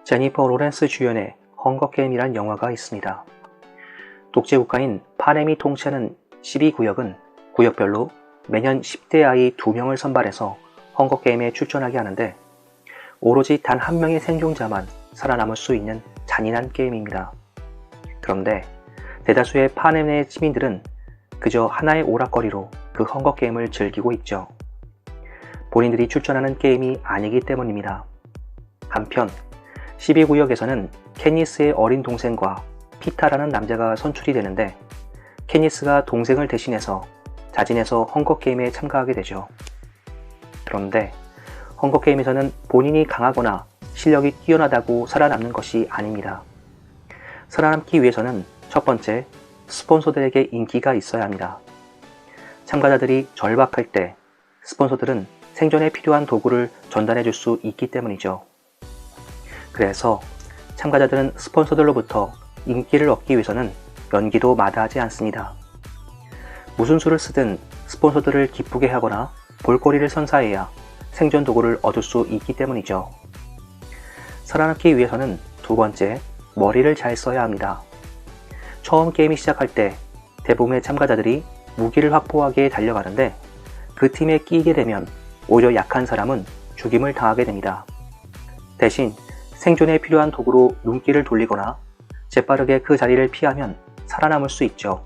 제니퍼 로렌스 주연의 헝거게임이란 영화가 있습니다. 독재 국가인 파냄이 통치하는 12구역은 구역별로 매년 10대 아이 2명을 선발해서 헝거게임에 출전하게 하는데 오로지 단 한 명의 생존자만 살아남을 수 있는 잔인한 게임입니다. 그런데 대다수의 파냄의 시민들은 그저 하나의 오락거리로 그 헝거게임을 즐기고 있죠. 본인들이 출전하는 게임이 아니기 때문입니다. 한편 12구역에서는 캐니스의 어린 동생과 피타라는 남자가 선출이 되는데 캐니스가 동생을 대신해서 자진해서 헝거게임에 참가하게 되죠. 그런데 헝거게임에서는 본인이 강하거나 실력이 뛰어나다고 살아남는 것이 아닙니다. 살아남기 위해서는 첫 번째, 스폰서들에게 인기가 있어야 합니다. 참가자들이 절박할 때 스폰서들은 생존에 필요한 도구를 전달해 줄 수 있기 때문이죠. 그래서 참가자들은 스폰서들로부터 인기를 얻기 위해서는 연기도 마다하지 않습니다. 무슨 수를 쓰든 스폰서들을 기쁘게 하거나 볼거리를 선사해야 생존 도구를 얻을 수 있기 때문이죠. 살아남기 위해서는 두 번째, 머리를 잘 써야 합니다. 처음 게임이 시작할 때 대부분의 참가자들이 무기를 확보하기에 달려가는데 그 팀에 끼게 되면 오히려 약한 사람은 죽임을 당하게 됩니다. 대신 생존에 필요한 도구로 눈길을 돌리거나 재빠르게 그 자리를 피하면 살아남을 수 있죠.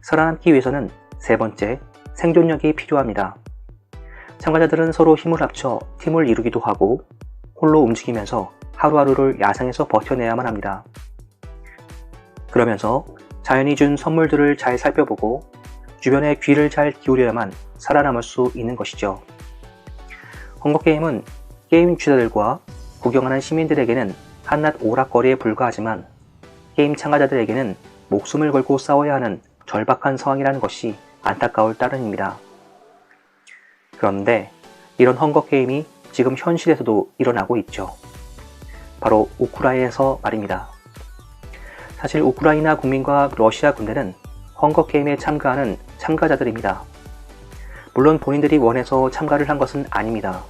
살아남기 위해서는 세 번째, 생존력이 필요합니다. 참가자들은 서로 힘을 합쳐 팀을 이루기도 하고 홀로 움직이면서 하루하루를 야생에서 버텨내야만 합니다. 그러면서 자연이 준 선물들을 잘 살펴보고 주변에 귀를 잘 기울여야만 살아남을 수 있는 것이죠. 헝거게임은 게임 주자들과 구경하는 시민들에게는 한낱 오락거리에 불과하지만 게임 참가자들에게는 목숨을 걸고 싸워야 하는 절박한 상황이라는 것이 안타까울 따름입니다. 그런데 이런 헝거게임이 지금 현실에서도 일어나고 있죠. 바로 우크라이나에서 말입니다. 사실 우크라이나 국민과 러시아 군대는 헝거게임에 참가하는 참가자들입니다. 물론 본인들이 원해서 참가를 한 것은 아닙니다.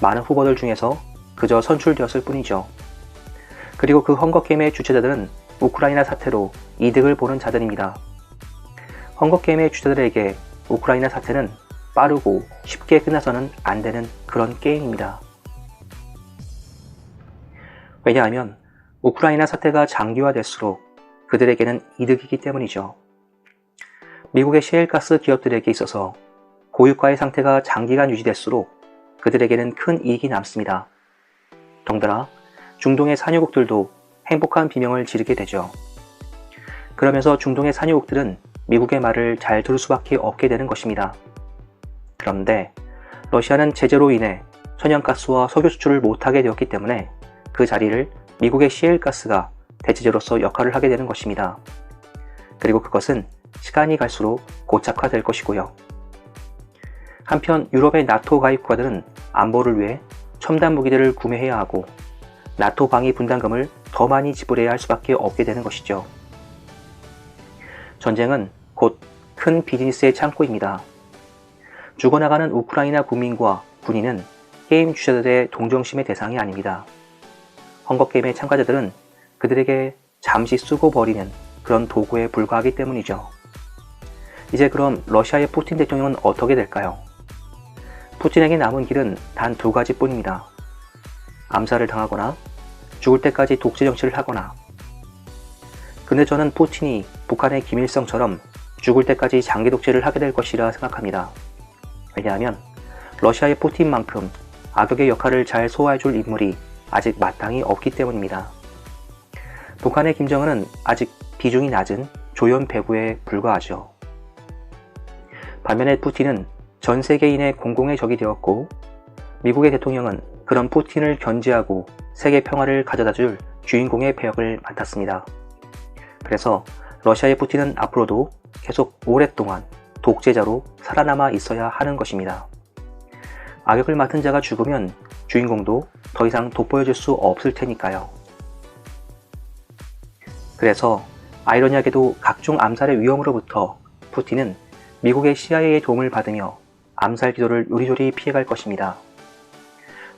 많은 후보들 중에서 그저 선출되었을 뿐이죠. 그리고 그 헝거게임의 주최자들은 우크라이나 사태로 이득을 보는 자들입니다. 헝거게임의 주최자들에게 우크라이나 사태는 빠르고 쉽게 끝나서는 안 되는 그런 게임입니다. 왜냐하면 우크라이나 사태가 장기화될수록 그들에게는 이득이기 때문이죠. 미국의 셰일가스 기업들에게 있어서 고유가의 상태가 장기간 유지될수록 그들에게는 큰 이익이 남습니다. 덩달아 중동의 산유국들도 행복한 비명을 지르게 되죠. 그러면서 중동의 산유국들은 미국의 말을 잘 들을 수밖에 없게 되는 것입니다. 그런데 러시아는 제재로 인해 천연가스와 석유 수출을 못하게 되었기 때문에 그 자리를 미국의 시엘가스가 대체제로서 역할을 하게 되는 것입니다. 그리고 그것은 시간이 갈수록 고착화될 것이고요. 한편 유럽의 나토 가입 국가들은 안보를 위해 첨단 무기들을 구매해야 하고 나토 방위 분담금을 더 많이 지불해야 할 수밖에 없게 되는 것이죠. 전쟁은 곧 큰 비즈니스의 창고입니다. 죽어나가는 우크라이나 국민과 군인은 게임 주자들의 동정심의 대상이 아닙니다. 헝거게임의 참가자들은 그들에게 잠시 쓰고 버리는 그런 도구에 불과하기 때문이죠. 이제 그럼 러시아의 푸틴 대통령은 어떻게 될까요? 푸틴에게 남은 길은 단 두 가지뿐입니다. 암살을 당하거나 죽을 때까지 독재 정치를 하거나. 근데 저는 푸틴이 북한의 김일성처럼 죽을 때까지 장기 독재를 하게 될 것이라 생각합니다. 왜냐하면 러시아의 푸틴만큼 악역의 역할을 잘 소화해줄 인물이 아직 마땅히 없기 때문입니다. 북한의 김정은은 아직 비중이 낮은 조연 배구에 불과하죠. 반면에 푸틴은 전 세계인의 공공의 적이 되었고 미국의 대통령은 그런 푸틴을 견제하고 세계 평화를 가져다줄 주인공의 배역을 맡았습니다. 그래서 러시아의 푸틴은 앞으로도 계속 오랫동안 독재자로 살아남아 있어야 하는 것입니다. 악역을 맡은 자가 죽으면 주인공도 더 이상 돋보여줄 수 없을 테니까요. 그래서 아이러니하게도 각종 암살의 위험으로부터 푸틴은 미국의 CIA의 도움을 받으며 암살 기도를 요리조리 피해갈 것입니다.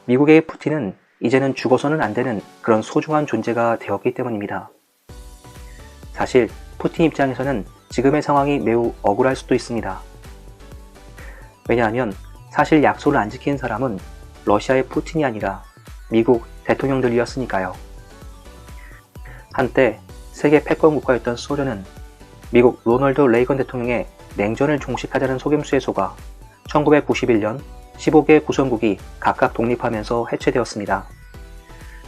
미국의 푸틴은 이제는 죽어서는 안 되는 그런 소중한 존재가 되었기 때문입니다. 사실 푸틴 입장에서는 지금의 상황이 매우 억울할 수도 있습니다. 왜냐하면 사실 약속을 안 지킨 사람은 러시아의 푸틴이 아니라 미국 대통령들이었으니까요. 한때 세계 패권 국가였던 소련은 미국 로널드 레이건 대통령의 냉전을 종식하자는 속임수에 속아 1991년 15개 구성국이 각각 독립하면서 해체되었습니다.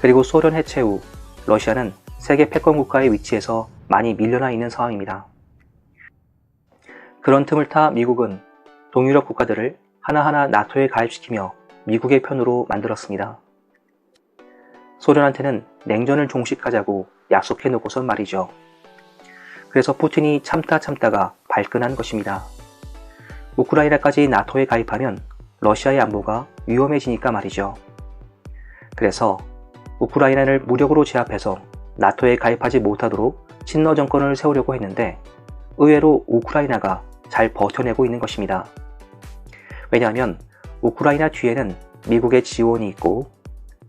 그리고 소련 해체 후 러시아는 세계 패권 국가의 위치에서 많이 밀려나 있는 상황입니다. 그런 틈을 타 미국은 동유럽 국가들을 하나하나 나토에 가입시키며 미국의 편으로 만들었습니다. 소련한테는 냉전을 종식하자고 약속해놓고선 말이죠. 그래서 푸틴이 참다가 발끈한 것입니다. 우크라이나까지 나토에 가입하면 러시아의 안보가 위험해지니까 말이죠. 그래서 우크라이나를 무력으로 제압해서 나토에 가입하지 못하도록 친러 정권을 세우려고 했는데 의외로 우크라이나가 잘 버텨내고 있는 것입니다. 왜냐하면 우크라이나 뒤에는 미국의 지원이 있고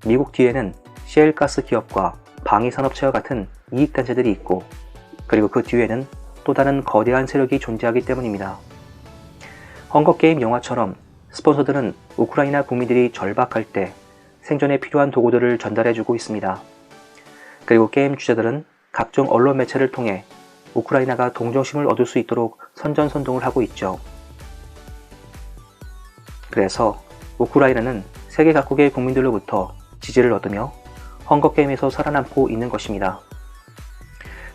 미국 뒤에는 셰일가스 기업과 방위산업체와 같은 이익단체들이 있고 그리고 그 뒤에는 또 다른 거대한 세력이 존재하기 때문입니다. 헝거게임 영화처럼 스폰서들은 우크라이나 국민들이 절박할 때 생존에 필요한 도구들을 전달해주고 있습니다. 그리고 게임 주자들은 각종 언론 매체를 통해 우크라이나가 동정심을 얻을 수 있도록 선전선동을 하고 있죠. 그래서 우크라이나는 세계 각국의 국민들로부터 지지를 얻으며 헝거게임에서 살아남고 있는 것입니다.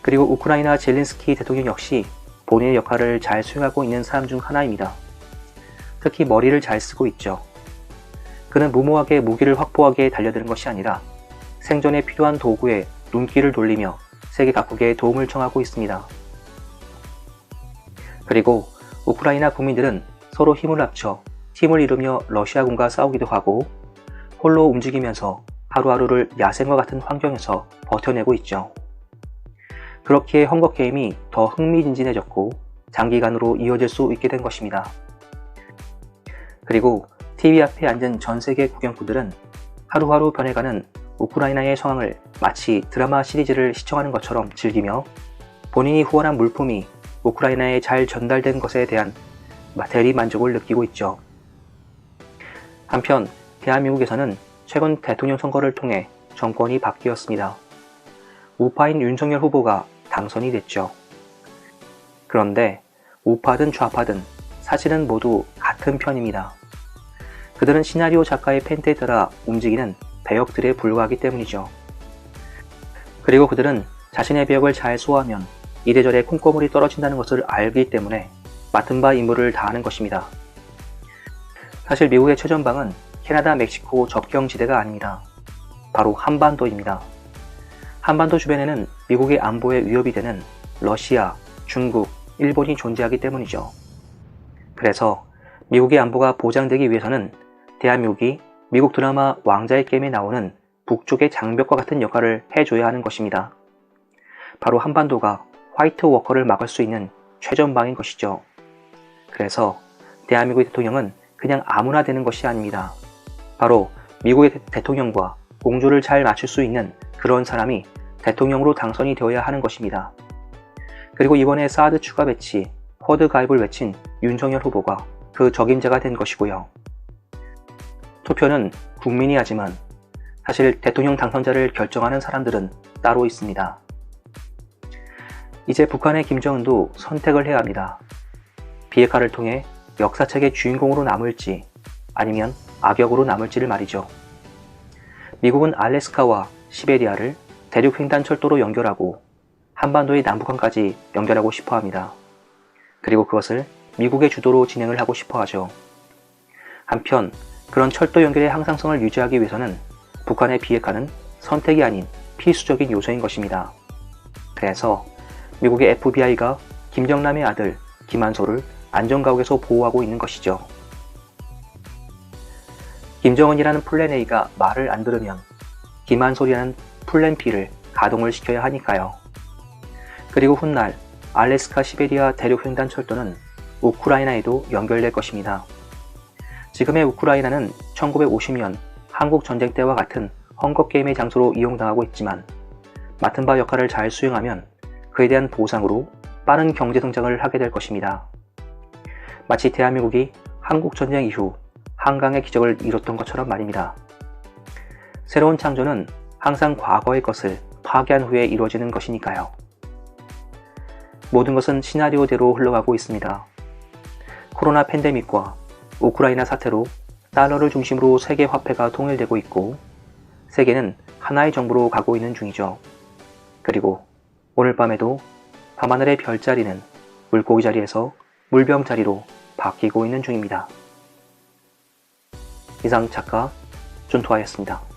그리고 우크라이나 젤렌스키 대통령 역시 본인의 역할을 잘 수행하고 있는 사람 중 하나입니다. 특히 머리를 잘 쓰고 있죠. 그는 무모하게 무기를 확보하기에 달려드는 것이 아니라 생존에 필요한 도구에 눈길을 돌리며 세계 각국의 도움을 청하고 있습니다. 그리고 우크라이나 국민들은 서로 힘을 합쳐 팀을 이루며 러시아군과 싸우기도 하고 홀로 움직이면서 하루하루를 야생과 같은 환경에서 버텨내고 있죠. 그렇기에 헝거게임이 더 흥미진진해졌고 장기간으로 이어질 수 있게 된 것입니다. 그리고 TV 앞에 앉은 전 세계 국영꾼들은 하루하루 변해가는 우크라이나의 상황을 마치 드라마 시리즈를 시청하는 것처럼 즐기며 본인이 후원한 물품이 우크라이나에 잘 전달된 것에 대한 대리만족을 느끼고 있죠. 한편 대한민국에서는 최근 대통령 선거를 통해 정권이 바뀌었습니다. 우파인 윤석열 후보가 당선이 됐죠. 그런데 우파든 좌파든 사실은 모두 같은 편입니다. 그들은 시나리오 작가의 펜트에 따라 움직이는 배역들에 불과하기 때문이죠. 그리고 그들은 자신의 배역을 잘 소화하면 이래저래 콩고물이 떨어진다는 것을 알기 때문에 맡은 바 임무를 다하는 것입니다. 사실 미국의 최전방은 캐나다, 멕시코 접경지대가 아닙니다. 바로 한반도입니다. 한반도 주변에는 미국의 안보에 위협이 되는 러시아, 중국, 일본이 존재하기 때문이죠. 그래서 미국의 안보가 보장되기 위해서는 대한민국이 미국 드라마 왕자의 게임에 나오는 북쪽의 장벽과 같은 역할을 해줘야 하는 것입니다. 바로 한반도가 화이트 워커를 막을 수 있는 최전방인 것이죠. 그래서 대한민국의 대통령은 그냥 아무나 되는 것이 아닙니다. 바로 미국의 대통령과 공조를 잘 맞출 수 있는 그런 사람이 대통령으로 당선이 되어야 하는 것입니다. 그리고 이번에 사드 추가 배치, 쿼드 가입을 외친 윤석열 후보가 그 적임자가 된 것이고요. 투표는 국민이 하지만 사실 대통령 당선자를 결정하는 사람들은 따로 있습니다. 이제 북한의 김정은도 선택을 해야 합니다. 비핵화를 통해 역사책의 주인공으로 남을지 아니면 악역으로 남을지를 말이죠. 미국은 알래스카와 시베리아를 대륙횡단철도로 연결하고 한반도의 남북한까지 연결하고 싶어 합니다. 그리고 그것을 미국의 주도로 진행을 하고 싶어 하죠. 한편 그런 철도 연결의 항상성을 유지하기 위해서는 북한의 비핵화는 선택이 아닌 필수적인 요소인 것입니다. 그래서 미국의 FBI가 김정남의 아들 김한솔을 안전가옥에서 보호하고 있는 것이죠. 김정은이라는 플랜 A가 말을 안 들으면 김한솔이라는 플랜 B를 가동을 시켜야 하니까요. 그리고 훗날 알래스카 시베리아 대륙횡단철도는 우크라이나에도 연결될 것입니다. 지금의 우크라이나는 1950년 한국 전쟁 때와 같은 헝거게임의 장소로 이용당하고 있지만 맡은 바 역할을 잘 수행하면 그에 대한 보상으로 빠른 경제성장을 하게 될 것입니다. 마치 대한민국이 한국전쟁 이후 한강의 기적을 이뤘던 것처럼 말입니다. 새로운 창조는 항상 과거의 것을 파괴한 후에 이루어지는 것이니까요. 모든 것은 시나리오대로 흘러가고 있습니다. 코로나 팬데믹과 우크라이나 사태로 달러를 중심으로 세계 화폐가 통일되고 있고 세계는 하나의 정부로 가고 있는 중이죠. 그리고 오늘 밤에도 밤하늘의 별자리는 물고기 자리에서 물병 자리로 바뀌고 있는 중입니다. 이상 작가 준토하였습니다.